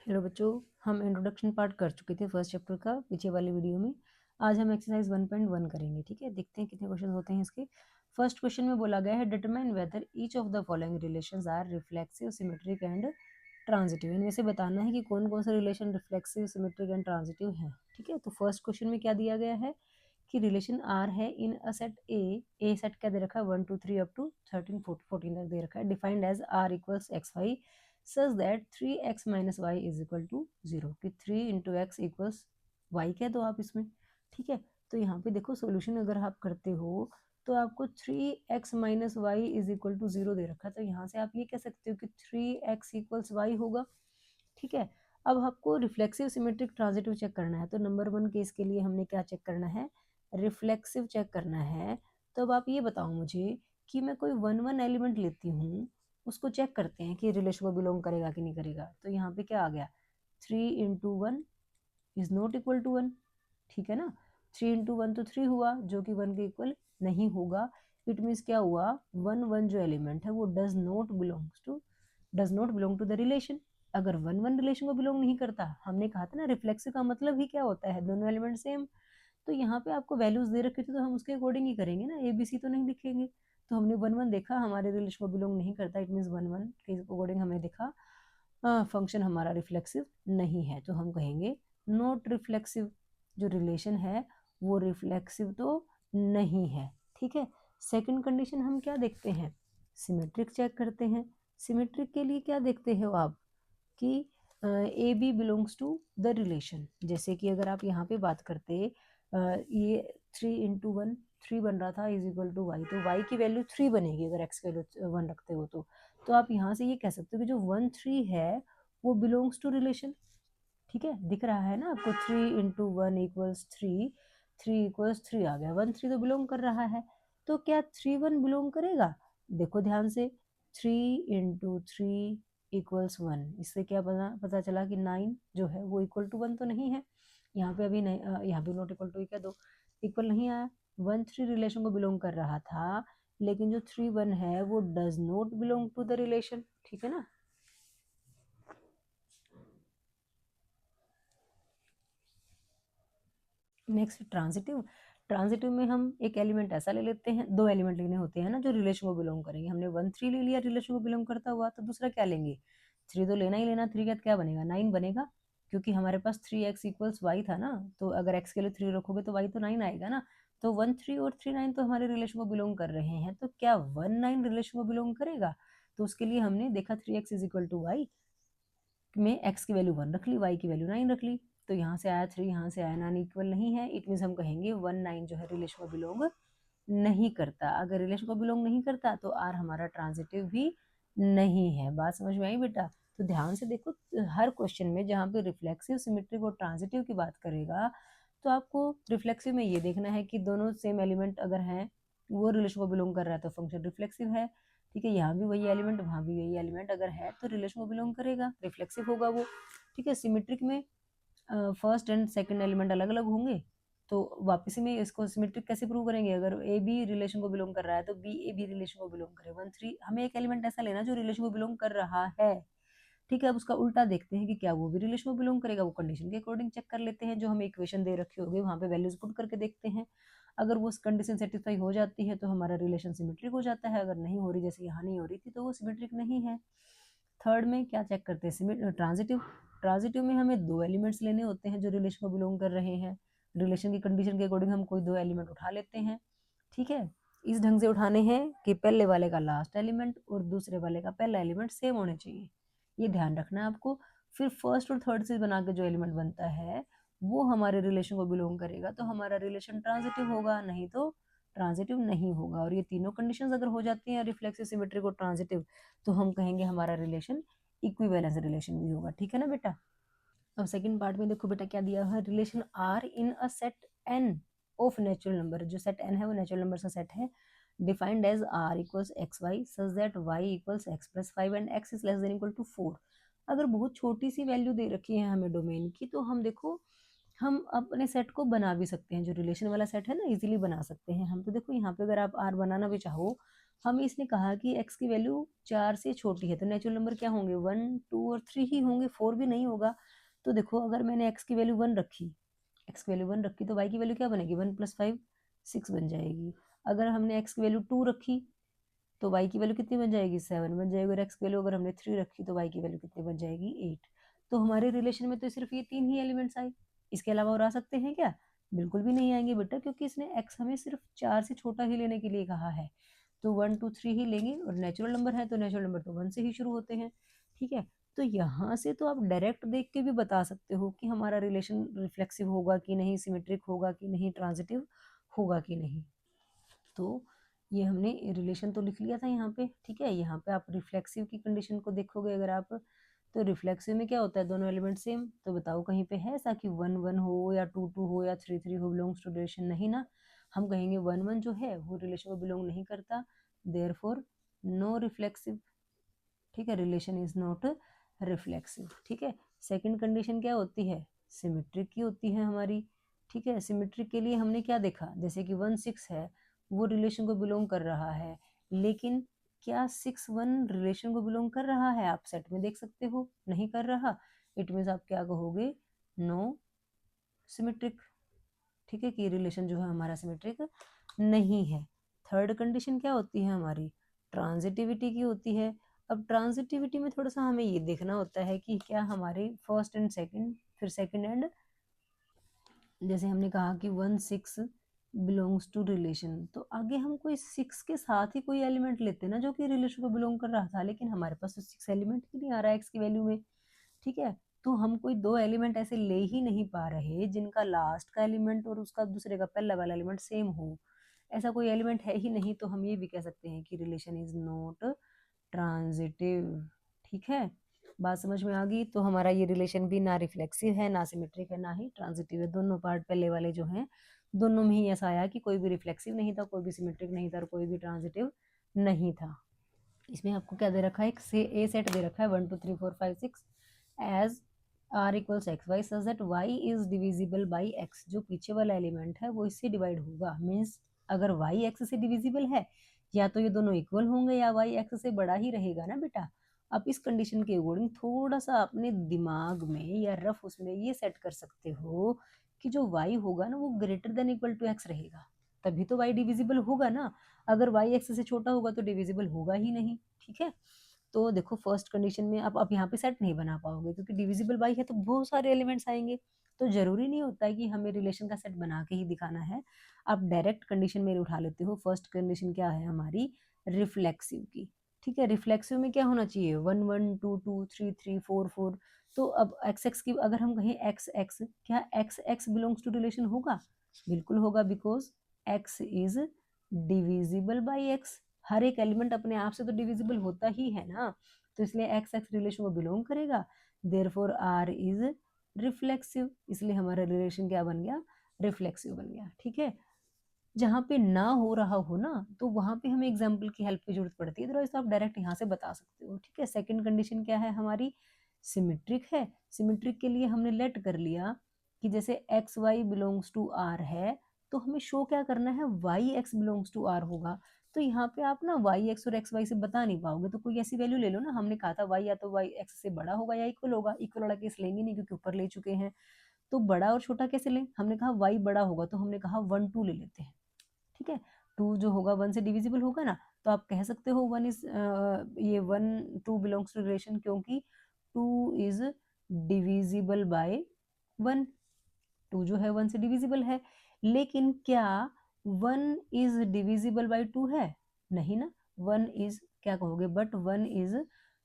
Hello बच्चों, हम introduction part कर चुके थे फर्स्ट चैप्टर का पीछे वाली वीडियो में। आज हम एक्सरसाइज 1.1 करेंगे। ठीक है, देखते हैं कितने क्वेश्चन होते हैं इसके। फर्स्ट क्वेश्चन में बोला गया है determine whether each of the following relations are reflexive, symmetric and transitive. इनमें से बताना है कि कौन कौन से relation reflexive, symmetric and transitive हैं। ठीक है, तो फर्स्ट क्वेश्चन में क्या दिया गया है कि रिलेशन आर है in a set A set क्या दे रखा है 1 2 3 अप टू 13 14 तक दे रखा है। Defined as R equals x y such that 3x minus y is equal to 0 कि 3 into x equals y कह दो आप इसमें। ठीक है, तो यहाँ पे देखो सोल्यूशन अगर आप करते हो तो आपको 3x minus Y is equal to 0 दे रखा है, तो यहाँ से आप ये कह सकते हो कि 3x इक्वल्स वाई होगा। ठीक है, अब आपको रिफ्लेक्सिव, सिमेट्रिक, ट्रांजिटिव चेक करना है। तो नंबर 1 केस के लिए हमने क्या चेक करना है, रिफ्लेक्सिव चेक करना है। तो अब आप ये बताओ मुझे कि मैं कोई वन एलिमेंट लेती हूँ, उसको चेक करते हैं कि रिलेशन को बिलोंग करेगा कि नहीं करेगा। तो यहाँ पे क्या आ गया, 3 into 1 is not equal to 1। ठीक है ना, 3 इंटू 1 तो 3 हुआ जो कि 1 के इक्वल नहीं होगा। इट मीन्स क्या हुआ, 1 जो एलिमेंट है वो does not belong to the relation. अगर 1 रिलेशन को बिलोंग नहीं करता, हमने कहा था ना रिफ्लेक्सिव का मतलब ही क्या होता है, दोनों एलिमेंट सेम। तो यहाँ पे आपको वैल्यूज दे रखी थी तो हम उसके अकॉर्डिंग ही करेंगे ना, ABC तो नहीं लिखेंगे। तो हमने 1 देखा हमारे रिलेशन को बिलोंग नहीं करता, इट मीन्स 1 के अकॉर्डिंग हमने देखा फंक्शन हमारा रिफ्लेक्सिव नहीं है, तो हम कहेंगे नॉट रिफ्लेक्सिव। जो रिलेशन है वो रिफ्लेक्सिव तो नहीं है। ठीक है, सेकंड कंडीशन हम क्या देखते हैं, सिमेट्रिक चेक करते हैं। सिमेट्रिक के लिए क्या देखते हो आप कि a b belongs to the relation. जैसे कि अगर आप यहाँ पे बात करते ये 3 इंटू 1 3 बन रहा था इज इक्वल टू वाई, तो वाई की वैल्यू 3 बनेगी अगर एक्स की वैल्यू 1 रखते हो। तो आप यहाँ से ये कह सकते हो कि जो 1 3 है वो बिलोंग्स टू रिलेशन। ठीक है, दिख रहा है ना आपको, 3 इंटू 1 इक्वल्स 3, 3 इक्वल्स 3 आ गया, 1 3 तो बिलोंग कर रहा है। तो क्या 3 1 बिलोंग करेगा, देखो ध्यान से, 3 इंटू 3 इक्वल्स 1, इससे क्या पता चला कि 9 जो है वो इक्वल टू 1 तो नहीं है। यहाँ पे अभी नहीं, यहाँ पे नॉट इक्वल टू क्या दो, इक्वल नहीं आया। 1 3 रिलेशन को बिलोंग कर रहा था, लेकिन जो 3 1 है वो does not belong to the relation. ठीक है ना। Next transitive. ट्रांजिटिव में हम एक एलिमेंट ऐसा ले लेते हैं, 2 एलिमेंट लेने होते हैं ना जो रिलेशन को बिलोंग करेंगे। हमने 1 3 ले लिया रिलेशन को बिलोंग करता हुआ, तो दूसरा क्या लेंगे, 3 तो लेना ही लेना। 3 का क्या बनेगा, 9 बनेगा, क्योंकि हमारे पास 3x इक्वल्स वाई था ना, तो अगर x के लिए 3 रखोगे तो y तो 9 आएगा ना। तो 1 3 और 3 9 तो हमारे रिलेशन को बिलोंग कर रहे हैं, तो क्या 1 9 रिलेशन को बिलोंग करेगा। तो उसके लिए हमने देखा 3x is equal to y में x की वैल्यू 1 रख ली, y की वैल्यू 9 रख ली, तो यहाँ से आया 3, यहाँ से आया 9, इक्वल नहीं है। इट मीन्स हम कहेंगे 1 9 जो है रिलेशन को बिलोंग नहीं करता। अगर रिलेशन को बिलोंग नहीं करता तो आर हमारा ट्रांजिटिव भी नहीं है। बात समझ में आई बेटा। तो ध्यान से देखो, हर क्वेश्चन में जहाँ पे रिफ्लेक्सिव, सिमेट्रिक और ट्रांजिटिव की बात करेगा तो आपको रिफ्लेक्सिव में ये देखना है कि दोनों सेम एलिमेंट अगर हैं, वो रिलेशन को बिलोंग कर रहा है तो फंक्शन रिफ्लेक्सिव है। ठीक है, यहाँ भी वही एलिमेंट, वहाँ भी वही एलिमेंट अगर है तो रिलेशन को बिलोंग करेगा, रिफ्लेक्सिव होगा वो। ठीक है, सिमेट्रिक में फर्स्ट एंड सेकंड एलिमेंट अलग अलग होंगे, तो वापस में इसको सिमेट्रिक कैसे प्रूव करेंगे, अगर ए बी रिलेशन को बिलोंग कर रहा है तो बी ए बी रिलेशन को बिलोंग करे। 1 3 हमें एक एलिमेंट ऐसा लेना जो रिलेशन को बिलोंग कर रहा है। ठीक है, अब उसका उल्टा देखते हैं कि क्या वो भी रिलेशन को बिलोंग करेगा, वो कंडीशन के अकॉर्डिंग चेक कर लेते हैं, जो हमें इक्वेशन दे रखी होगी वहाँ पे वैल्यूज पुट करके देखते हैं। अगर वो कंडीशन सेटिस्फाई हो जाती है तो हमारा रिलेशन सिमेट्रिक हो जाता है, अगर नहीं हो रही, जैसे यहाँ नहीं हो रही थी, तो वो सिमेट्रिक नहीं है। थर्ड में क्या चेक करते हैं, ट्रांजिटिव। ट्रांजिटिव में हमें 2 एलिमेंट्स लेने होते हैं जो रिलेशन को बिलोंग कर रहे हैं। रिलेशन की कंडीशन के अकॉर्डिंग हम कोई 2 एलिमेंट उठा लेते हैं। ठीक है, इस ढंग से उठाने हैं कि पहले वाले का लास्ट एलिमेंट और दूसरे वाले का पहला एलिमेंट सेम होने चाहिए, ये ध्यान रखना है आपको। फिर फर्स्ट और थर्ड से बना के जो एलिमेंट बनता है वो हमारे रिलेशन को बिलोंग करेगा, तो हमारा रिलेशन ट्रांजिटिव होगा, नहीं तो ट्रांजिटिव नहीं होगा। और ये तीनों कंडीशंस अगर हो जाती हैं, रिफ्लेक्सिव, सिमेट्रिक और ट्रांजिटिव, तो हम कहेंगे हमारा रिलेशन इक्विवेलेंस रिलेशन भी होगा। ठीक है ना बेटा। अब सेकंड पार्ट में देखो बेटा क्या दिया है, relation R in a set N of natural number. जो सेट एन है वो नेचुरल नंबर का सेट है। Defined as R equals x Y such that y equals x plus 5 and x is less than equal to 4। अगर बहुत छोटी सी value दे रखी है हमें डोमेन की, तो हम देखो हम अपने सेट को बना भी सकते हैं, जो रिलेशन वाला सेट है ना, इजीली बना सकते हैं हम। तो देखो यहाँ पे अगर आप आर बनाना भी चाहो हमें इसने कहा कि x की वैल्यू 4 से छोटी है, तो नेचुरल नंबर क्या होंगे, 1, 2 और 3 ही होंगे, 4 भी नहीं होगा। तो देखो अगर मैंने x की वैल्यू 1 रखी, x की वैल्यू 1 रखी तो y की वैल्यू क्या बनेगी, 1 + 5 6 बन जाएगी। अगर हमने x की वैल्यू 2 रखी तो y की वैल्यू कितनी बन जाएगी, 7 बन जाएगी। और x की वैल्यू अगर हमने 3 रखी तो y की वैल्यू कितनी बन जाएगी, 8। तो हमारे रिलेशन में तो सिर्फ ये 3 ही एलिमेंट्स आए, इसके अलावा और आ सकते हैं क्या, बिल्कुल भी नहीं आएंगे बेटा, क्योंकि इसने x हमें सिर्फ 4 से छोटा ही लेने के लिए कहा है। तो 1, 2, 3 ही लेंगे, और नेचुरल नंबर है तो नेचुरल नंबर तो 1 से ही शुरू होते हैं। ठीक है, तो यहाँ से तो आप डायरेक्ट देख के भी बता सकते हो कि हमारा रिलेशन रिफ्लेक्सिव होगा कि नहीं, सिमेट्रिक होगा कि नहीं, ट्रांजिटिव होगा कि नहीं। तो ये हमने रिलेशन तो लिख लिया था यहाँ पे। ठीक है, यहाँ पे आप रिफ्लेक्सिव की कंडीशन को देखोगे अगर आप, तो रिफ्लेक्सिव में क्या होता है, दोनों एलिमेंट सेम। तो बताओ कहीं पे है ऐसा कि 1, 1 हो या 2, 2 हो या 3, 3 हो, बिलोंग्स टू रिलेशन, नहीं ना। हम कहेंगे 1, 1 जो है वो रिलेशन को बिलोंग नहीं करता, देयरफॉर नो रिफ्लेक्सिव। ठीक है, रिलेशन इज नॉट रिफ्लेक्सिव। ठीक है, सेकंड कंडीशन क्या होती है, सिमेट्रिक की होती है हमारी। ठीक है, सिमेट्रिक के लिए हमने क्या देखा, जैसे कि 1, 6 है, वो रिलेशन को बिलोंग कर रहा है, लेकिन क्या 6, 1 रिलेशन को बिलोंग कर रहा है, आप सेट में देख सकते हो, नहीं कर रहा। इट मीन्स आप क्या कहोगे, नो सिमेट्रिक। ठीक है, कि रिलेशन जो है हमारा सिमेट्रिक नहीं है। थर्ड कंडीशन क्या होती है हमारी, ट्रांजिटिविटी की होती है। अब ट्रांजिटिविटी में थोड़ा सा हमें ये देखना होता है कि क्या हमारे फर्स्ट एंड सेकंड, फिर सेकंड एंड, जैसे हमने कहा कि 1, 6 बिलोंग्स टू रिलेशन, तो आगे हम कोई 6 के साथ ही कोई एलिमेंट लेते ना जो कि रिलेशन को बिलोंग कर रहा था, लेकिन हमारे पास तो 6 एलिमेंट ही नहीं आ रहा है x की वैल्यू में। ठीक है, तो हम कोई 2 एलिमेंट ऐसे ले ही नहीं पा रहे जिनका लास्ट का एलिमेंट और उसका दूसरे का पहला वाला एलिमेंट सेम हो। ऐसा कोई एलिमेंट है ही नहीं, तो हम ये भी कह सकते हैं कि रिलेशन इज नॉट ट्रांजिटिव। ठीक है, बात समझ में आ गई। तो हमारा ये रिलेशन भी ना रिफ्लेक्सिव है, ना सिमेट्रिक है, ना ही ट्रांजिटिव है। दोनों पार्ट पहले वाले जो हैं, दोनों में ही ऐसा आया कि कोई भी रिफ्लेक्सिव नहीं था, कोई भी सिमेट्रिक नहीं था, और कोई भी ट्रांजिटिव नहीं था। इसमें आपको क्या दे रखा है, एक से ए सेट दे रखा है 1, 2, 3, 4, 5, 6 as r equals x Y such that y is divisible by x। जो पीछे वाला एलिमेंट है वो इससे डिवाइड होगा, मीन्स अगर y x से डिविजिबल है, या तो ये दोनों इक्वल होंगे या y x से बड़ा ही रहेगा ना बेटा। आप इस कंडीशन के अकॉर्डिंग थोड़ा सा अपने दिमाग में या रफ उसमें ये सेट कर सकते हो कि जो y होगा ना वो greater than equal to x रहेगा, तभी तो y डिविजिबल होगा ना। अगर y x से छोटा होगा तो डिविजिबल होगा ही नहीं। ठीक है, तो देखो फर्स्ट कंडीशन में आप यहाँ पे सेट नहीं बना पाओगे, क्योंकि डिविजिबल बाई है तो बहुत सारे एलिमेंट्स आएंगे। तो जरूरी नहीं होता है कि हमें रिलेशन का सेट बना के ही दिखाना है, आप डायरेक्ट कंडीशन में उठा लेते हो। फर्स्ट कंडीशन क्या है हमारी, रिफ्लेक्सिव की। ठीक है, रिफ्लेक्सिव में क्या होना चाहिए, 1, 1, 2, 2, 3, 3, 4, 4। तो अब एक्स एक्स की अगर हम कहें एक्स एक्स, क्या x x belongs to relation होगा, बिल्कुल होगा, because x is divisible by x. हर एक एलिमेंट अपने आप से तो डिविजिबल होता ही है ना, तो इसलिए एक्स एक्स रिलेशन को बिलोंग करेगा, देयरफॉर आर इज रिफ्लेक्सिव, इसलिए हमारा रिलेशन क्या बन गया, रिफ्लेक्सिव बन गया। ठीक है, जहाँ पे ना हो रहा हो ना तो वहां पे हमें एग्जाम्पल की हेल्प की जरूरत पड़ती है, अदरवाइज तो आप डायरेक्ट यहाँ से बता सकते हो। ठीक है, सेकंड कंडीशन क्या है हमारी, सिमेट्रिक है। सिमेट्रिक के लिए हमने लेट कर लिया कि जैसे x Y belongs to R है, तो हमें शो क्या करना है, y x belongs to R होगा। तो यहाँ पे आप ना वाई एक्स और एक्स वाई से बता नहीं पाओगे, तो कोई ऐसी वैल्यू ले लो ना। हमने कहा था वाई या तो वाई एक्स से बड़ा होगा या इक्वल होगा, इक्वल वाला केस लेंगे नहीं क्योंकि ऊपर ले चुके हैं। तो बड़ा और छोटा कैसे लें, हमने कहा वाई बड़ा होगा तो हमने कहा 1, 2 ले लेते हैं। ठीक है, 2 जो होगा 1 से डिविजिबल होगा ना, तो आप कह सकते हो 1 इज, ये 1, 2 बिलोंग्स टू रिलेशन, क्योंकि 2 इज डिविजिबल बाय 1। 2 जो है 1 से डिविजिबल है, लेकिन क्या 1 इज डिविजिबल बाय 2 है, नहीं ना। 1 इज, क्या कहोगे, but 1 is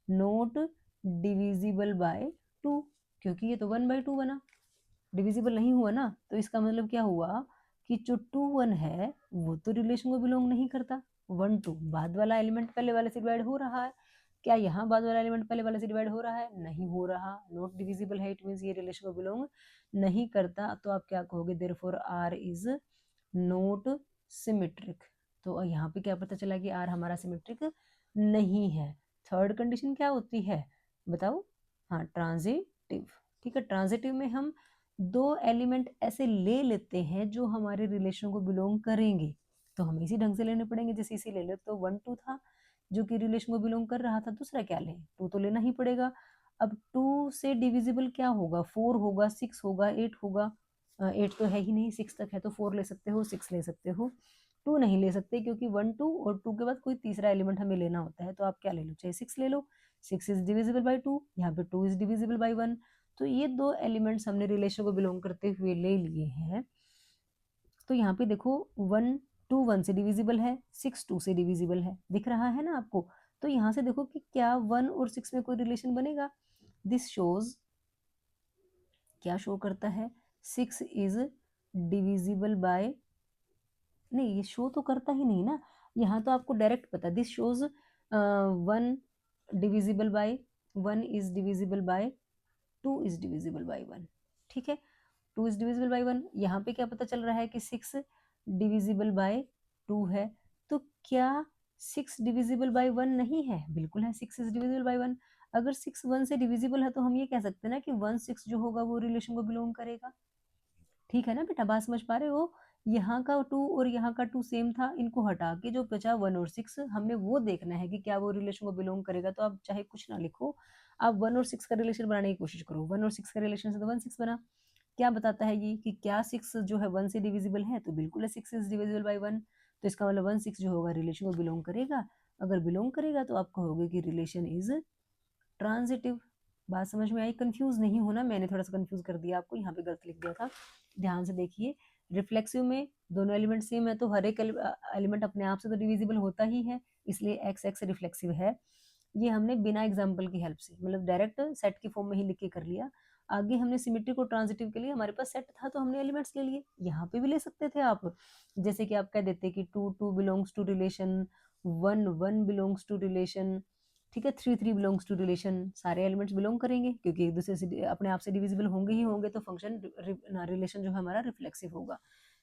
not divisible by 2, क्योंकि ये तो 1/2 बना, डिविजिबल नहीं हुआ ना। तो इसका मतलब क्या हुआ कि जो 2, 1 है वो तो रिलेशन को बिलोंग नहीं करता। 1, 2 बाद वाला एलिमेंट पहले वाले से डिवाइड हो रहा है, क्या यहाँ बाद वाला एलिमेंट पहले वाले से डिवाइड हो रहा है, नहीं हो रहा, नॉट डिविजिबल है, इट मीन्स ये रिलेशन को बिलोंग नहीं करता। तो आप क्या कहोगे, therefore R is not symmetric. तो यहाँ पे क्या पता चला कि आर हमारा सिमेट्रिक नहीं है। थर्ड कंडीशन क्या होती है बताओ, हाँ, ट्रांजिटिव। ठीक है, ट्रांजिटिव में हम 2 एलिमेंट ऐसे ले लेते हैं जो हमारे रिलेशन को बिलोंग करेंगे, तो हमें इसी ढंग से लेने पड़ेंगे। जैसे इसी ले लो, तो 1 2 था जो कि रिलेशन को बिलोंग कर रहा था, दूसरा क्या लें, 2 तो लेना ही पड़ेगा। अब 2 से डिविजिबल क्या होगा, 4 होगा, 6 होगा, 8 होगा। 8 तो है ही नहीं, 6 तक है, तो 4 ले सकते हो, 6 ले सकते हो, 2 नहीं ले सकते, क्योंकि 1 2 और 2 के बाद कोई तीसरा एलिमेंट हमें लेना होता है। तो आप क्या ले लो, चाहे 6 ले लो, 6 इज डिविजिबल बाई 2, यहाँ पे 2 इज डिविजिबल बाई 1। तो ये दो एलिमेंट्स हमने रिलेशन को बिलोंग करते हुए ले लिए हैं। तो यहाँ पे देखो 1 2 1 से डिविजिबल है, 6 2 से डिविजिबल है, दिख रहा है ना आपको। तो यहाँ से देखो कि क्या 1 और 6 में कोई रिलेशन बनेगा। दिस शोज, क्या शो करता है, 6 इज डिविजिबल बाय, नहीं ये शो तो करता ही नहीं ना, यहाँ तो आपको डायरेक्ट पता, this shows 1 divisible by 1 is divisible by 2 is divisible by 1। ठीक है, 2 इज डिविजिबल बाय 1। यहाँ पे क्या पता चल रहा है कि 6 डिविजिबल बाय 2 है। तो क्या 6 डिविजिबल बाय 1 नहीं है, बिल्कुल है, 6 इज डिविजिबल बाय 1। अगर 6 1 से डिविजिबल है तो हम ये कह सकते हैं ना कि 1 6 जो होगा वो रिलेशन को बिलोंग करेगा। ठीक है ना बेटा, बात समझ पा रहे हो। यहाँ का 2 और यहाँ का 2 सेम था, इनको हटा के जो बचा 1 और 6, हमने वो देखना है कि क्या वो रिलेशन को बिलोंग करेगा। तो आप चाहे कुछ ना लिखो, आप 1 और 6 का रिलेशन बनाने की कोशिश करो। 1 और 6 का रिलेशन से तो 1 6 बना। क्या बताता है ये कि क्या 6 जो है 1 से डिविजिबल है, तो बिल्कुल है, 6 इज डिविजिबल बाय 1। तो इसका मतलब 1 6 जो होगा रिलेशन को बिलोंग करेगा। अगर बिलोंग करेगा तो आप कहोगे कि रिलेशन इज ट्रांजिटिव। बात समझ में आई, कंफ्यूज नहीं होना, मैंने थोड़ा सा कंफ्यूज कर दिया आपको, यहाँ पे गलत लिख दिया था, ध्यान से देखिए। रिफ्लेक्सिव में दोनों एलिमेंट सेम है, तो हर एक एलिमेंट अपने आप से तो डिविजिबल होता ही है, इसलिए एक्स एक्स रिफ्लेक्सिव है। ये हमने बिना एग्जाम्पल की हेल्प से, मतलब डायरेक्ट सेट की फॉर्म में ही लिख के कर लिया। आगे हमने सिमेट्री को ट्रांजिटिव के लिए हमारे पास सेट था तो हमने एलिमेंट्स ले लिए, यहाँ पे भी ले सकते थे आप। जैसे कि आप कह देते कि 2 2 belongs to relation, 1 1 belongs to relation, ठीक है, 3 3 बिलोंग्स टू रिलेशन, सारे एलिमेंट्स बिलोंग करेंगे क्योंकि एक दूसरे से अपने आप से डिविजिबल होंगे ही होंगे, तो फंक्शन रिलेशन जो है हमारा रिफ्लेक्सिव होगा।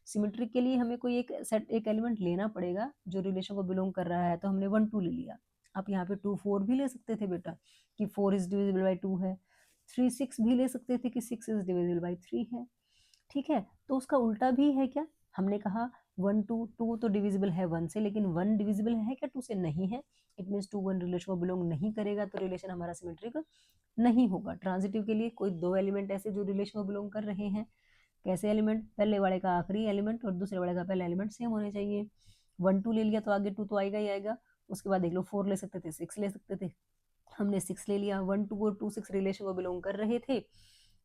सिमेट्रिक के लिए हमें कोई एक सेट एक एलिमेंट लेना पड़ेगा जो रिलेशन को बिलोंग कर रहा है, तो हमने 1 2 ले लिया। आप यहाँ पे 2 4 भी ले सकते थे बेटा कि 4 इज डिविजिबल बाई 2 है। 3 6 भी ले सकते थे कि 6 इज डिविजिबल बाई 3 है। ठीक है, तो उसका उल्टा भी है क्या, हमने कहा 1 2 2 तो डिविजिबल है 1 से, लेकिन 1 डिविजिबल है क्या 2 से, नहीं है। इट मीन्स 2 1 रिलेशन को बिलोंग नहीं करेगा, तो रिलेशन हमारा सिमेट्रिक नहीं होगा। ट्रांजिटिव के लिए कोई दो एलिमेंट ऐसे जो रिलेशन को बिलोंग कर रहे हैं, कैसे एलिमेंट, पहले वाले का आखिरी एलिमेंट और दूसरे वाले का पहला एलिमेंट सेम होने चाहिए। 1 2 ले लिया तो आगे 2 तो आएगा ही आएगा। उसके बाद देख लो 4 ले सकते थे, 6 ले सकते थे, हमने 6 ले लिया। 1 2 और 2 6 रिलेशन को बिलोंग कर रहे थे,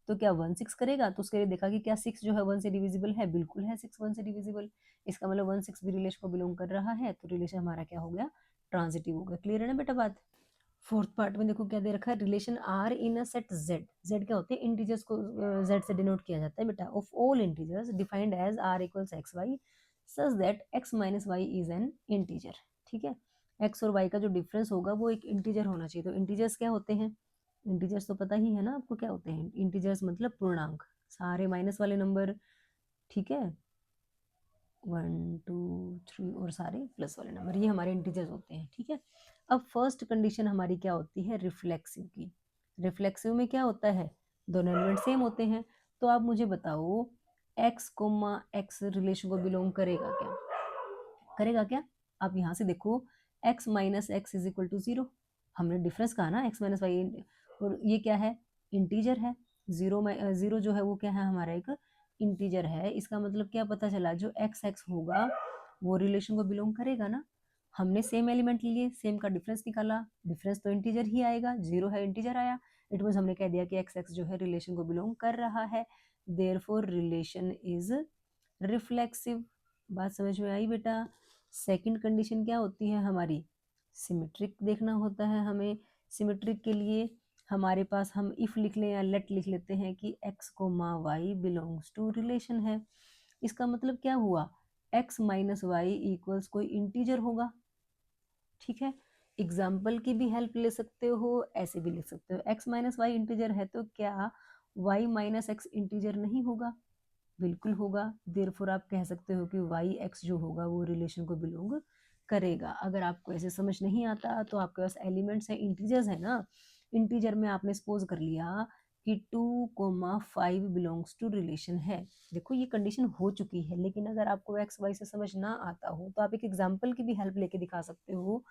तो क्या 1 6 करेगा, तो उसके लिए देखा कि क्या 6 जो है 1 से डिविजिबल है, बिल्कुल है 6 1 से डिविजिबल। इसका मतलब 1 6 भी रिलेशन को बिलोंग कर रहा है, तो रिलेशन हमारा क्या हो गया, ट्रांजिटिव हो गया। क्लियर है ना बेटा बात। फोर्थ पार्ट में देखो क्या दे रखा है, relation R in a set Z. Z क्या होते हैं, इंटीजर्स को जेड से डिनोट किया जाता है बेटा। Of all integers defined as R equals x Y such that x minus Y is an integer. ठीक है, एक्स और वाई का जो डिफरेंस होगा वो एक इंटीजर होना चाहिए। तो इंटीजर्स क्या होते हैं, इंटीजर्स तो पता ही है ना आपको क्या होते हैं। इंटीजर्स मतलब पूर्णांक, सारे माइनस वाले नंबर, ठीक है, 1 2 3 और सारे प्लस वाले नंबर, ये हमारे इंटीजर्स होते हैं। ठीक है, अब फर्स्ट कंडीशन हमारी क्या होती है, रिफ्लेक्सिव की। रिफ्लेक्सिव में क्या होता है, दोनों एलिमेंट सेम होते हैं। तो आप मुझे बताओ x कोमा x रिलेशन को बिलोंग करेगा क्या, करेगा क्या। आप यहाँ से देखो x minus x is equal to 0, हमने डिफरेंस कहा ना x माइनस वाई, और ये क्या है, इंटीजर है। 0 जो है वो क्या है, हमारा एक इंटीजर है। इसका मतलब क्या पता चला, जो एक्स एक्स होगा वो रिलेशन को बिलोंग करेगा ना। हमने सेम एलिमेंट लिए, सेम का डिफरेंस निकाला, डिफरेंस तो इंटीजर ही आएगा, 0 है इंटीजर आया। इट मीन्स हमने कह दिया कि एक्स एक्स जो है रिलेशन को बिलोंग कर रहा है, देयरफॉर रिलेशन इज रिफ्लेक्सिव। बात समझ में आई बेटा। सेकंड कंडीशन क्या होती है हमारी, सिमेट्रिक देखना होता है हमें। सिमेट्रिक के लिए हमारे पास हम इफ लिख लें या लेट लिख लेते हैं कि x comma y belongs to relation है। इसका मतलब क्या हुआ, x माइनस वाई इक्वल्स कोई इंटीजर होगा। ठीक है, एग्जाम्पल की भी हेल्प ले सकते हो, ऐसे भी लिख सकते हो। x माइनस वाई इंटीजर है तो क्या y माइनस एक्स इंटीजर नहीं होगा, बिल्कुल होगा। देयरफॉर आप कह सकते हो कि वाई एक्स जो होगा वो रिलेशन को बिलोंग करेगा। अगर आपको ऐसे समझ नहीं आता तो आपके पास एलिमेंट्स है, इंटीजर्स है ना, इंटीजर में आपने सपोज कर लिया कि 2,5 बिलोंग्स टू रिलेशन है। देखो ये कंडीशन हो चुकी है, लेकिन अगर आपको एक्स वाई से समझ ना आता हो तो आप एक एग्जाम्पल की भी हेल्प लेके दिखा सकते हो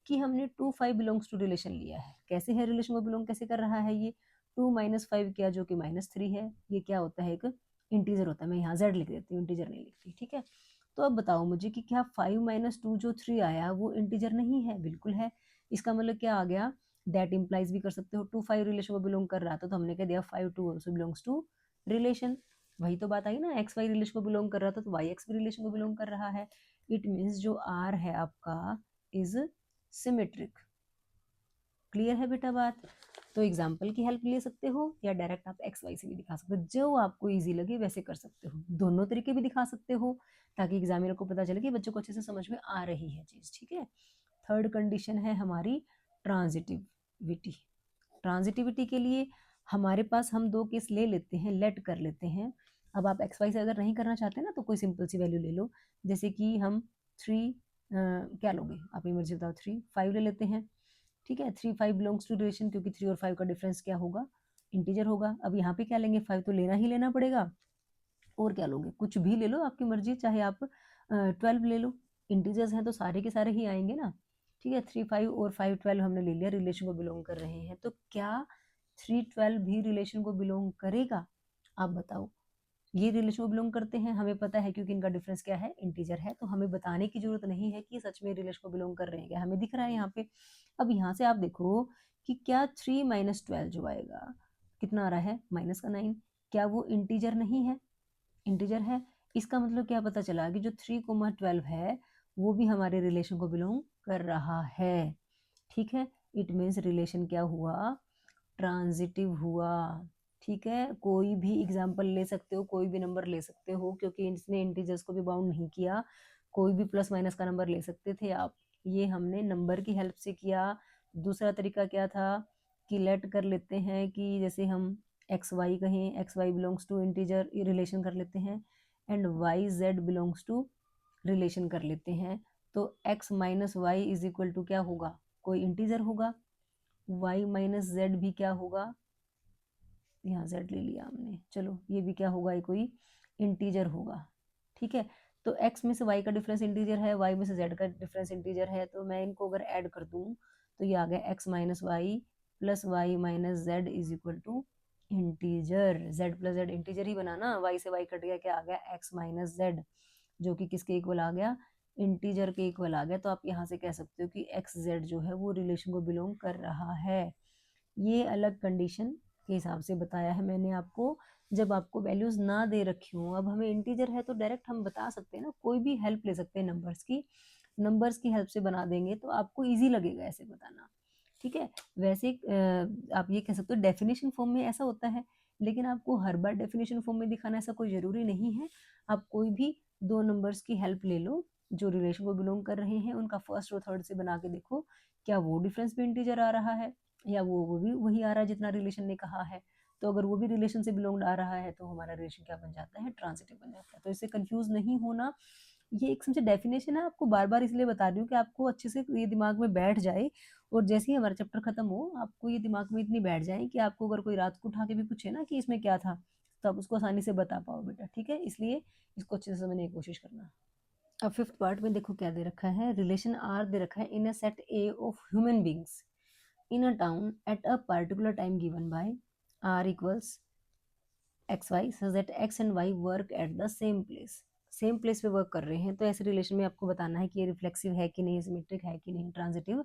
कि हमने 2,5 बिलोंग्स टू रिलेशन लिया है। कैसे है रिलेशन को बिलोंग कैसे कर रहा है ये? 2 - 5 क्या, जो कि -3 है, ये क्या होता है? एक इंटीजर होता है। मैं यहाँ z लिख देती हूँ, इंटीजर नहीं लिखती, ठीक है। तो अब बताओ मुझे कि क्या 5 - 2 जो 3 आया वो इंटीजर नहीं है? बिल्कुल है। इसका मतलब क्या आ गया? दैट इम्प्लाइज भी कर सकते हो 2 5 रिलेशन को बिलोंग कर रहा था, तो हमने कह दिया 5 2 ऑल्सो बिलोंग्स टू रिलेशन। वही तो बात आई ना, एक्स वाई रिलेशन को बिलोंग कर रहा था तो वाई एक्स भी रिलेशन को बिलोंग कर रहा है। इट मीन्स जो आर है आपका इज सिमेट्रिक। क्लियर है बेटा बात? तो एग्जाम्पल की हेल्प ले सकते हो या डायरेक्ट आप एक्स वाई से भी दिखा सकते हो, जो आपको इजी लगे वैसे कर सकते हो। दोनों तरीके भी दिखा सकते हो ताकि एग्जामिनर को पता चले कि बच्चों को अच्छे से समझ में आ रही है चीज, ठीक है। थर्ड कंडीशन है हमारी ट्रांजिटिविटी। ट्रांजिटिविटी के लिए हमारे पास हम दो केस ले लेते हैं, लेट कर लेते हैं। अब आप एक्स वाई से अगर नहीं करना चाहते ना तो कोई सिंपल सी वैल्यू ले लो, जैसे कि हम 3 क्या लोगे आप, मर्जी बताओ, 3 5 ले लेते हैं, ठीक है। 3 5 बिलोंग्स टू रिलेशन, क्योंकि 3 और 5 का डिफरेंस क्या होगा? इंटीजर होगा। अब यहाँ पे क्या लेंगे? 5 तो लेना ही लेना पड़ेगा। और क्या लोगे? कुछ भी ले लो, आपकी मर्जी, चाहे आप 12 ले लो, इंटीजर्स हैं तो सारे के सारे ही आएंगे ना, ठीक है। 3 5 और 5 12 हमने ले लिया, रिलेशन को बिलोंग कर रहे हैं, तो क्या 3 12 भी रिलेशन को बिलोंग करेगा? आप बताओ। ये रिलेशन को बिलोंग करते हैं, हमें पता है, क्योंकि इनका डिफरेंस क्या है? इंटीजर है, तो हमें बताने की जरूरत नहीं है कि सच में रिलेशन को बिलोंग कर रहे हैं क्या, हमें दिख रहा है यहाँ पे। अब यहाँ से आप देखो कि क्या 3 - 12 जो आएगा कितना आ रहा है? -9। क्या वो इंटीजर नहीं है? इंटीजर है। इसका मतलब क्या पता चला कि जो 3, 12 है वो भी हमारे रिलेशन को बिलोंग कर रहा है, ठीक है। इट मीन्स रिलेशन क्या हुआ? ट्रांजिटिव हुआ, ठीक है। कोई भी एग्जाम्पल ले सकते हो, कोई भी नंबर ले सकते हो, क्योंकि इसने इंटीजर्स को भी बाउंड नहीं किया। कोई भी प्लस माइनस का नंबर ले सकते थे आप, ये हमने नंबर की हेल्प से किया। दूसरा तरीका क्या था कि लेट कर लेते हैं कि जैसे हम एक्स वाई कहें, x Y belongs to integer, relation कर लेते हैं, and Y Z belongs to relation कर लेते हैं। तो x - y is equal to क्या होगा? कोई इंटीजर होगा। y - z भी क्या होगा? यहाँ z ले लिया हमने, चलो ये भी क्या होगा? ये कोई इंटीजर होगा, ठीक है। तो x में से y का डिफरेंस इंटीजर है, y में से z का डिफरेंस इंटीजर है, तो मैं इनको अगर ऐड कर दूं तो ये आ गया x - y plus y - z is equal to integer. z plus z integer ही बना ना, y से y कट गया, क्या आ गया? x - z, जो कि किसके इक्वल आ गया? इंटीजर के इक्वल आ गया। तो आप यहाँ से कह सकते हो कि एक्स जेड जो है वो रिलेशन को बिलोंग कर रहा है। ये अलग कंडीशन के हिसाब से बताया है मैंने आपको, जब आपको वैल्यूज ना दे रखी हो। अब हमें इंटीजर है तो डायरेक्ट हम बता सकते हैं ना, कोई भी हेल्प ले सकते हैं नंबर्स की, नंबर्स की हेल्प से बना देंगे तो आपको ईजी लगेगा ऐसे बताना, ठीक है। वैसे आप ये कह सकते हो डेफिनेशन फॉर्म में ऐसा होता है, लेकिन आपको हर बार डेफिनेशन फॉर्म में दिखाना ऐसा कोई जरूरी नहीं है। आप कोई भी दो नंबर्स की हेल्प ले लो जो रिलेशन को बिलोंग कर रहे हैं, उनका फर्स्ट और थर्ड से बना के देखो क्या वो डिफरेंस भी इंटीजर आ रहा है या वो भी वही आ रहा है जितना रिलेशन ने कहा है। तो अगर वो भी रिलेशन से बिलोंग आ रहा है तो हमारा रिलेशन क्या बन जाता है? ट्रांजिटिव बन जाता है। तो इससे कंफ्यूज नहीं होना। ये एक समझे डेफिनेशन है, आपको बार बार इसलिए बता रही हूँ कि आपको अच्छे से ये दिमाग में बैठ जाए, और जैसे ही हमारा चैप्टर खत्म हो आपको ये दिमाग में इतनी बैठ जाए कि आपको अगर कोई रात को उठा के भी पूछे ना कि इसमें क्या था, तो आप उसको आसानी से बता पाओ बेटा, ठीक है। इसलिए इसको अच्छे से समझने की कोशिश करना। अब फिफ्थ पार्ट में देखो क्या दे रखा है, रिलेशन आर दे रखा है in a set A of human beings in a town at a particular time given by r equals xy such that x and y work at the same place, same place पे work कर रहे हैं। तो ऐसे relation में आपको बताना है कि ये रिफ्लेक्सिव है कि नहीं, सिमेट्रिक है कि नहीं, ट्रांजिटिव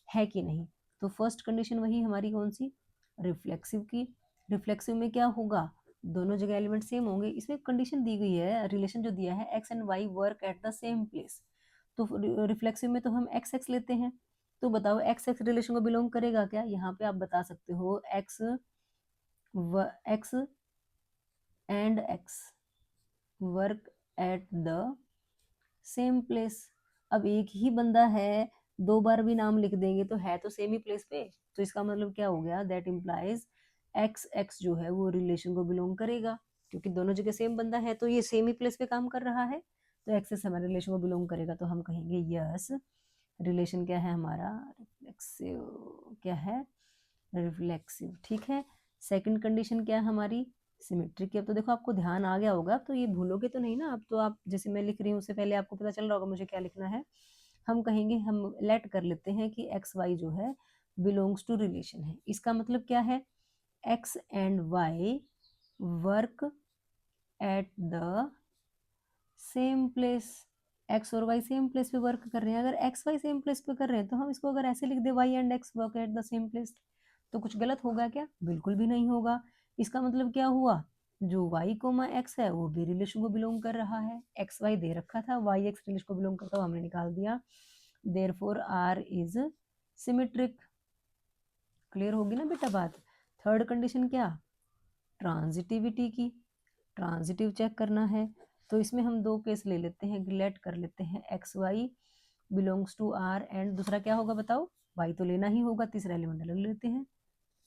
है कि नहीं। तो फर्स्ट कंडीशन वही हमारी कौन सी? रिफ्लेक्सिव की। रिफ्लेक्सिव में क्या होगा? दोनों जगह एलिमेंट सेम होंगे। इसमें कंडीशन दी गई है, रिलेशन जो दिया है x and Y work at the same place, तो रिफ्लेक्सिव में तो हम एक्स एक्स लेते हैं। तो बताओ एक्स एक्स रिलेशन को बिलोंग करेगा क्या? यहाँ पे आप बता सकते हो x x and x work at the same place. अब एक ही बंदा है, दो बार भी नाम लिख देंगे तो है तो सेम ही प्लेस पे, तो इसका मतलब क्या हो गया? दैट इम्प्लाइज एक्स एक्स जो है वो रिलेशन को बिलोंग करेगा, क्योंकि दोनों जगह सेम बंदा है तो ये सेम ही प्लेस पे काम कर रहा है, तो एक्सेस हमारे रिलेशन को बिलोंग करेगा। तो हम कहेंगे यस, रिलेशन क्या है हमारा? रिफ्लेक्सिव। क्या है? रिफ्लेक्सिव, ठीक है। सेकंड कंडीशन क्या है हमारी, सिमेट्रिक की। अब तो देखो आपको ध्यान आ गया होगा, तो ये भूलोगे तो नहीं ना। अब तो आप जैसे मैं लिख रही हूँ उससे पहले आपको पता चल रहा होगा मुझे क्या लिखना है। हम कहेंगे, हम लेट कर लेते हैं कि एक्स वाई जो है बिलोंग्स टू रिलेशन है। इसका मतलब क्या है, x and Y work at the same place. X और वाई सेम प्लेस पे वर्क कर रहे हैं। अगर एक्स वाई सेम प्लेस पे कर रहे हैं तो हम इसको अगर ऐसे लिख दे, y and x work at the same place, तो कुछ गलत होगा क्या? बिल्कुल भी नहीं होगा। इसका मतलब क्या हुआ, जो y कोमा एक्स है वो भी रिलेशन को बिलोंग कर रहा है। एक्स वाई दे रखा था, वाई एक्स रिलेशन को बिलोंग करता हुआ हमने निकाल दिया। Therefore R is symmetric. Clear होगी ना बेटा बात। थर्ड कंडीशन क्या, ट्रांजिटिविटी की। ट्रांजिटिव चेक करना है, तो इसमें हम दो केस ले लेते हैं, लेट कर लेते हैं X Y belongs to R and दूसरा क्या होगा बताओ, वाई तो लेना ही होगा, तीसरा एलिमेंट ले लेते हैं।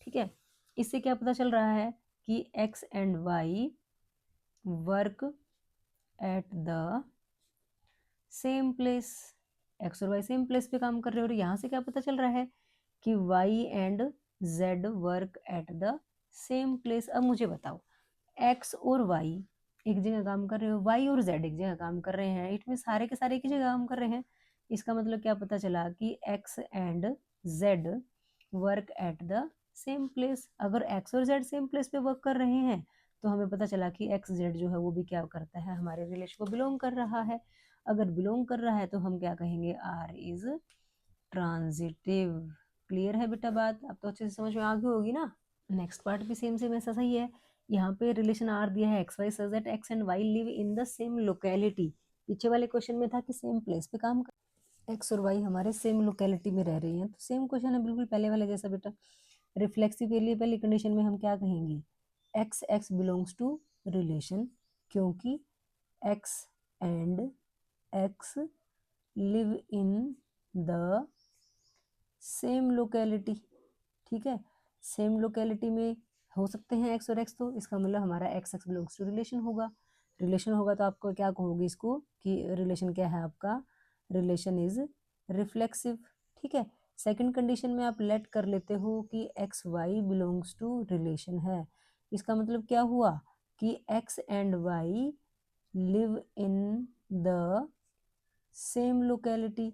ठीक है, इससे क्या पता चल रहा है कि X and Y work at the same place. X और वाई सेम प्लेस पे काम कर रहे हो। और यहाँ से क्या पता चल रहा है कि Y and Z work at the same place. अब मुझे बताओ, एक्स और वाई एक जगह काम कर रहे हो, वाई और जेड एक जगह काम कर रहे हैं, इट में सारे के सारे एक ही जगह काम कर रहे हैं। इसका मतलब क्या पता चला कि X and Z work at the same place. अगर एक्स और जेड सेम प्लेस पे वर्क कर रहे हैं तो हमें पता चला कि एक्स जेड जो है वो भी क्या करता है, हमारे रिलेशन को बिलोंग कर रहा है। अगर बिलोंग कर रहा है तो हम क्या कहेंगे, आर इज ट्रांजिटिव। क्लियर है बेटा बात, अब तो अच्छे से समझ में आ गई होगी ना। नेक्स्ट पार्ट भी सेम सेम ऐसा सही है। यहाँ पे रिलेशन आर दिया है, X Y such that X and Y live in the same locality. पीछे वाले क्वेश्चन में था कि सेम प्लेस पे काम कर, एक्स और वाई हमारे सेम लोकेलिटी में रह रही हैं, तो सेम क्वेश्चन है बिल्कुल पहले वाले जैसा बेटा। रिफ्लेक्सिव के लिए पहली कंडीशन में हम क्या कहेंगे, x x belongs to relation, क्योंकि x and x live in the same locality. ठीक है, सेम लोकेलिटी में हो सकते हैं एक्स और एक्स, तो इसका मतलब हमारा X x belongs to relation होगा। रिलेशन होगा तो आपको क्या कहोगे इसको, कि रिलेशन क्या है आपका, रिलेशन इज रिफ्लेक्सिव। ठीक है, सेकंड कंडीशन में आप लेट कर लेते हो कि X Y belongs to relation है। इसका मतलब क्या हुआ कि X and Y live in the same locality.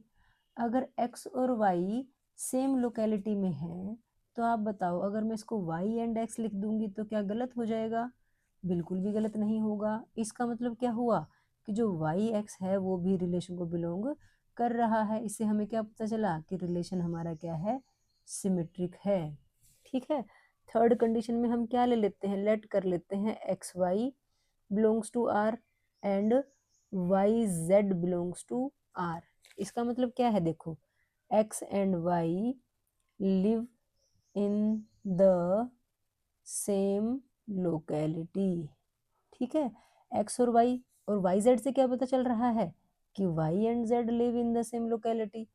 अगर x और y सेम लोकेलिटी में है तो आप बताओ, अगर मैं इसको y एंड x लिख दूंगी तो क्या गलत हो जाएगा? बिल्कुल भी गलत नहीं होगा। इसका मतलब क्या हुआ कि जो y x है वो भी रिलेशन को बिलोंग कर रहा है। इससे हमें क्या पता चला कि रिलेशन हमारा क्या है, सिमेट्रिक है। ठीक है, थर्ड कंडीशन में हम क्या ले लेते हैं, लेट कर लेते हैं X Y belongs to R and Y Z belongs to R. इसका मतलब क्या है, देखो x and y live in the same locality. ठीक है, x और y z से क्या पता चल रहा है कि y and z live in the same locality.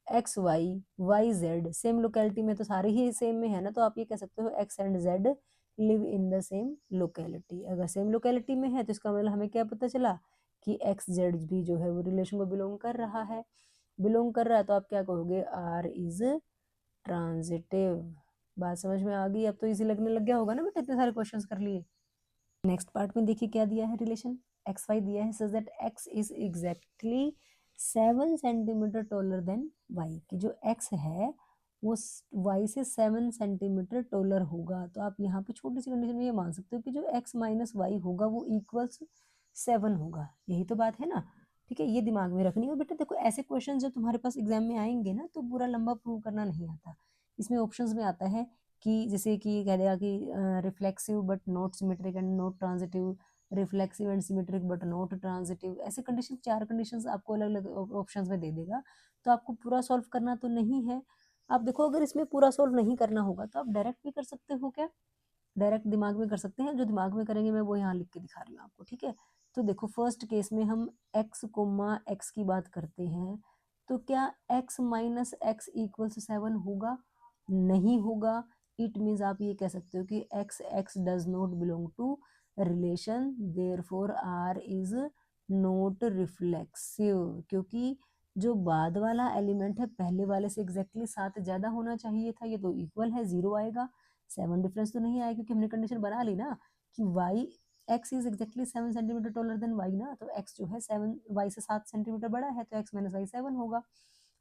X Y Y Z same locality में तो सारे ही सेम में है ना, तो आप ये कह सकते हो x and z live in the same locality. अगर सेम लोकेलिटी में है तो इसका मतलब हमें क्या पता चला कि एक्स जेड भी जो है वो रिलेशन को बिलोंग कर रहा है। बिलोंग कर रहा है तो आप क्या कहोगे, आर इज ट्रांजिटिव। बात समझ में आ गई? अब तो इजी लगने लग गया होगा ना बेटा, इतने सारे क्वेश्चंस कर लिए। नेक्स्ट पार्ट में देखिए क्या दिया है, रिलेशन एक्स वाई दिया है such that X is exactly 7 centimetre taller than Y, की जो एक्स है वो वाई से 7 सेंटीमीटर टॉलर होगा। तो आप यहाँ पे छोटी सी कंडीशन में ये मान सकते हो कि जो एक्स माइनस वाई होगा वो इक्वल्स 7 होगा। यही तो बात है ना। ठीक है, ये दिमाग में रखनी है। और बेटा देखो, ऐसे क्वेश्चन जब तुम्हारे पास एग्जाम में आएंगे ना तो पूरा लंबा प्रूव करना नहीं आता। इसमें ऑप्शंस में आता है कि जैसे कि कह देगा कि reflexive but not symmetric and not transitive, reflexive and symmetric but not transitive, ऐसे कंडीशन 4 कंडीशंस आपको अलग अलग ऑप्शंस में दे देगा। तो आपको पूरा सॉल्व करना तो नहीं है। आप देखो, अगर इसमें पूरा सॉल्व नहीं करना होगा तो आप डायरेक्ट भी कर सकते हो। क्या डायरेक्ट दिमाग में कर सकते हैं? जो दिमाग में करेंगे मैं वो यहाँ लिख के दिखा रही हूँ आपको। ठीक है, तो देखो फर्स्ट केस में हम x कोमा x की बात करते हैं, तो क्या x माइनस एक्स इक्वल 7 होगा? नहीं होगा। इट मीन्स आप ये कह सकते हो कि x x does not belong to relation, therefore r is not reflexive. क्योंकि जो बाद वाला एलिमेंट है पहले वाले से एग्जैक्टली 7 ज्यादा होना चाहिए था, ये तो इक्वल है, 0 आएगा। 7 डिफरेंस तो नहीं आया, क्योंकि हमने कंडीशन बना ली ना कि Y X is exactly 7 centimetre taller than Y ना, तो एक्स जो है 7 वाई से 7 सेंटीमीटर बड़ा है, तो एक्स माइनस वाई 7 होगा।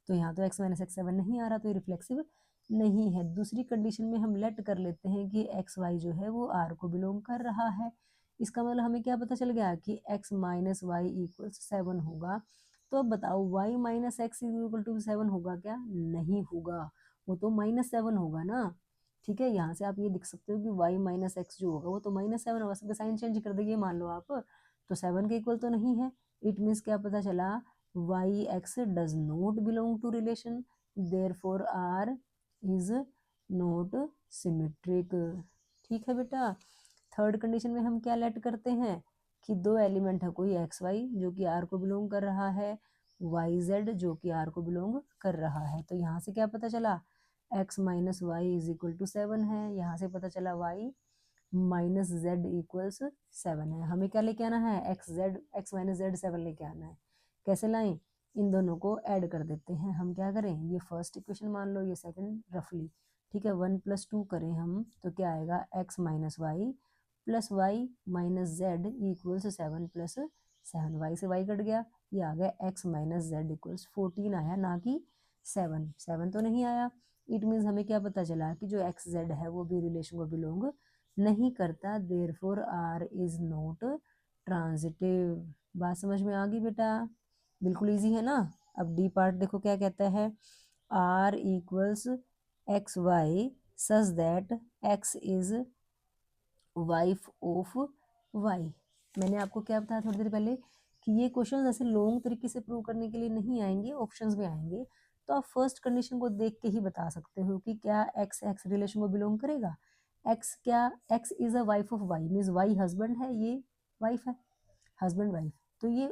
तो यहाँ तो एक्स माइनस एक्स 7 नहीं आ रहा, तो ये रिफ्लेक्सिव नहीं है। दूसरी कंडीशन में हम लेट कर लेते हैं कि एक्स वाई जो है वो आर को बिलोंग कर रहा है। इसका मतलब हमें क्या पता चल गया कि एक्स माइनस वाई इक्वल 7 होगा। तो अब बताओ Y minus X equal to 7 होगा क्या? नहीं होगा, वो तो -7 होगा ना। ठीक है, यहाँ से आप ये लिख सकते हो कि वाई माइनस एक्स जो होगा वो तो -7 होगा। सबका साइन चेंज कर देंगे मान लो आप, तो 7 के इक्वल तो नहीं है। इट मीन्स क्या पता चला, Y X does not belong to relation, therefore R is not symmetric. ठीक है बेटा। थर्ड कंडीशन में हम क्या लेट करते हैं कि दो एलिमेंट है, कोई एक्स वाई जो कि आर को बिलोंग कर रहा है, वाई जेड जो कि आर को बिलोंग कर रहा है। तो यहाँ से क्या पता चला, X minus Y is equal to 7 है। यहाँ से पता चला वाई माइनस जेड इक्वल्स 7 है। हमें क्या लेके आना है, एक्स माइनस जेड 7 लेके आना है। कैसे लाएं, इन दोनों को ऐड कर देते हैं। हम क्या करें, ये फर्स्ट इक्वेशन मान लो, ये सेकंड रफली। ठीक है, 1 + 2 करें हम तो क्या आएगा, X minus Y plus Y minus Z equals 7 + 7। Y से वाई कट गया, ये आ गया एक्स माइनस जेड इक्वल्स 14 आया, ना कि 7 तो नहीं आया। इट मीन्स हमें क्या पता चला कि जो एक्स जेड है वो भी रिलेशन को बिलोंग नहीं करता, therefore R is not transitive. बात समझ में आ गई बेटा? बिल्कुल इजी है ना। अब डी पार्ट देखो क्या कहता है, R equals x Y such that X is wife of Y. मैंने आपको क्या बताया थोड़ी देर पहले कि ये क्वेश्चन ऐसे लॉन्ग तरीके से प्रूव करने के लिए नहीं आएंगे, ऑप्शंस में आएंगे। तो आप फर्स्ट कंडीशन को देख के ही बता सकते हो कि क्या एक्स एक्स रिलेशन को बिलोंग करेगा। एक्स क्या, X is a wife of Y, means Y husband है, ये वाइफ है, हस्बैंड वाइफ। तो ये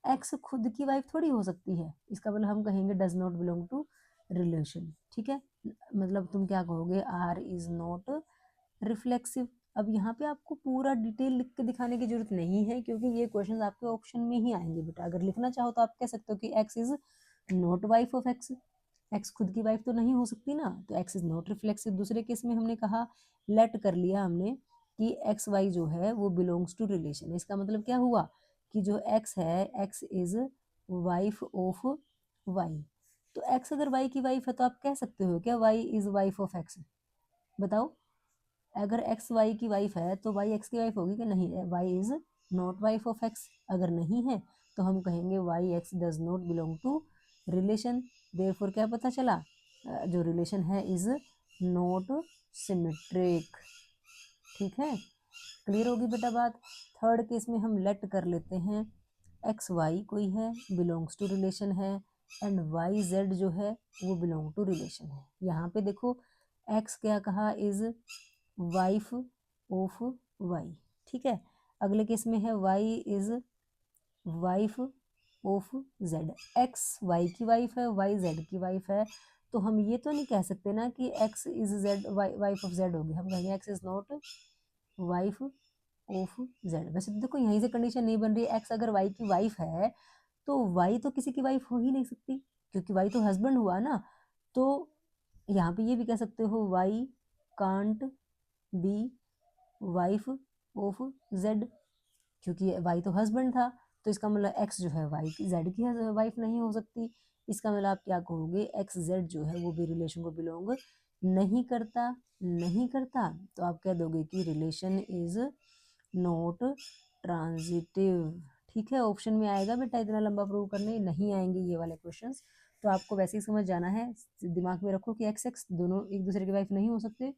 एक्स खुद की वाइफ थोड़ी हो सकती है। इसका मतलब हम कहेंगे does not belong to relation. ठीक है, मतलब तुम क्या कहोगे, आर इज नॉट रिफ्लेक्सिव। अब यहाँ पे आपको पूरा डिटेल लिख के दिखाने की जरूरत नहीं है, क्योंकि ये क्वेश्चन आपके ऑप्शन में ही आएंगे बेटा। अगर लिखना चाहो तो आप कह सकते हो कि x is not wife of x, x खुद की वाइफ तो नहीं हो सकती ना, तो एक्स इज नॉट रिफ्लेक्सिव। दूसरे केस में हमने कहा, लेट कर लिया हमने कि एक्स वाई जो है वो बिलोंग्स टू रिलेशन। इसका मतलब क्या हुआ कि जो एक्स है, X is wife of Y. तो एक्स अगर वाई की वाइफ है तो आप कह सकते हो क्या Y is wife of X? बताओ, अगर एक्स वाई की वाइफ है तो वाई एक्स की वाइफ होगी कि नहीं? Y is not wife of X. अगर नहीं है तो हम कहेंगे Y X does not belong to relation, therefore क्या पता चला, जो रिलेशन है इज नॉट सिमेट्रिक। ठीक है, क्लियर होगी बेटा बात। थर्ड केस में हम लेट कर लेते हैं, एक्स वाई कोई है, बिलोंग्स टू रिलेशन है, एंड वाई जेड जो है वो बिलोंग टू रिलेशन है। यहाँ पे देखो, एक्स क्या कहा, इज वाइफ ऑफ वाई। ठीक है, अगले केस में है Y is wife of Z. X Y की वाइफ है, वाई जेड की वाइफ है। तो हम ये तो नहीं कह सकते ना कि x is Z wife of Z होगी। हम कहेंगे x is not wife of Z. वैसे तो देखो यहीं से कंडीशन नहीं बन रही है, एक्स अगर वाई की वाइफ है तो वाई तो किसी की वाइफ हो ही नहीं सकती, क्योंकि वाई तो हस्बैंड हुआ ना। तो यहाँ पे ये भी कह सकते हो why can't be wife of Z, क्योंकि वाई तो हस्बैंड था। तो इसका मतलब एक्स जो है वाई की जेड की वाइफ नहीं हो सकती। इसका मतलब आप क्या कहोगे, एक्स जेड जो है वो भी रिलेशन को बिलोंग नहीं करता। नहीं करता तो आप कह दोगे कि रिलेशन इज नॉट ट्रांजिटिव। ठीक है, ऑप्शन में आएगा बेटा, इतना लंबा प्रूव करने नहीं आएंगे ये वाले क्वेश्चंस। तो आपको वैसे ही समझ जाना है, दिमाग में रखो कि एक्स एक्स दोनों एक दूसरे की वाइफ नहीं हो सकते।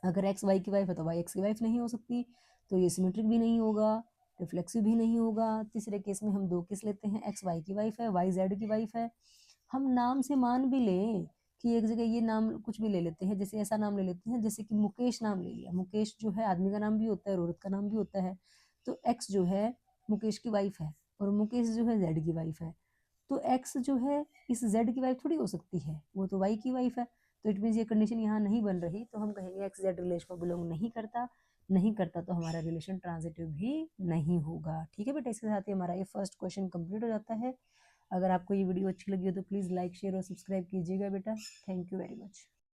अगर एक्स वाई की वाइफ है तो वाई एक्स की वाइफ नहीं हो सकती, तो ये सिमेट्रिक भी नहीं होगा, रिफ्लेक्सिव भी नहीं होगा। तीसरे केस में हम दो केस लेते हैं, एक्स वाई की वाइफ है, वाई जेड की वाइफ है। हम नाम से मान भी लें कि एक जगह ये नाम कुछ भी ले लेते हैं, जैसे ऐसा नाम ले लेते हैं जैसे कि मुकेश नाम ले लिया। मुकेश जो है आदमी का नाम भी होता है और औरत का नाम भी होता है। तो एक्स जो है मुकेश की वाइफ है और मुकेश जो है जेड की वाइफ है। तो एक्स जो है इस जेड की वाइफ थोड़ी हो सकती है, वो तो वाई की वाइफ है। तो इट मीन्स ये कंडीशन यहाँ नहीं बन रही, तो हम कहेंगे एक्स जेड रिलेशन को बिलोंग नहीं करता। नहीं करता तो हमारा रिलेशन ट्रांजिटिव भी नहीं होगा। ठीक है बेटा, इसके साथ ही हमारा ये फर्स्ट क्वेश्चन कंप्लीट हो जाता है। अगर आपको ये वीडियो अच्छी लगी हो तो प्लीज़ लाइक शेयर और सब्सक्राइब कीजिएगा बेटा। Thank you very much.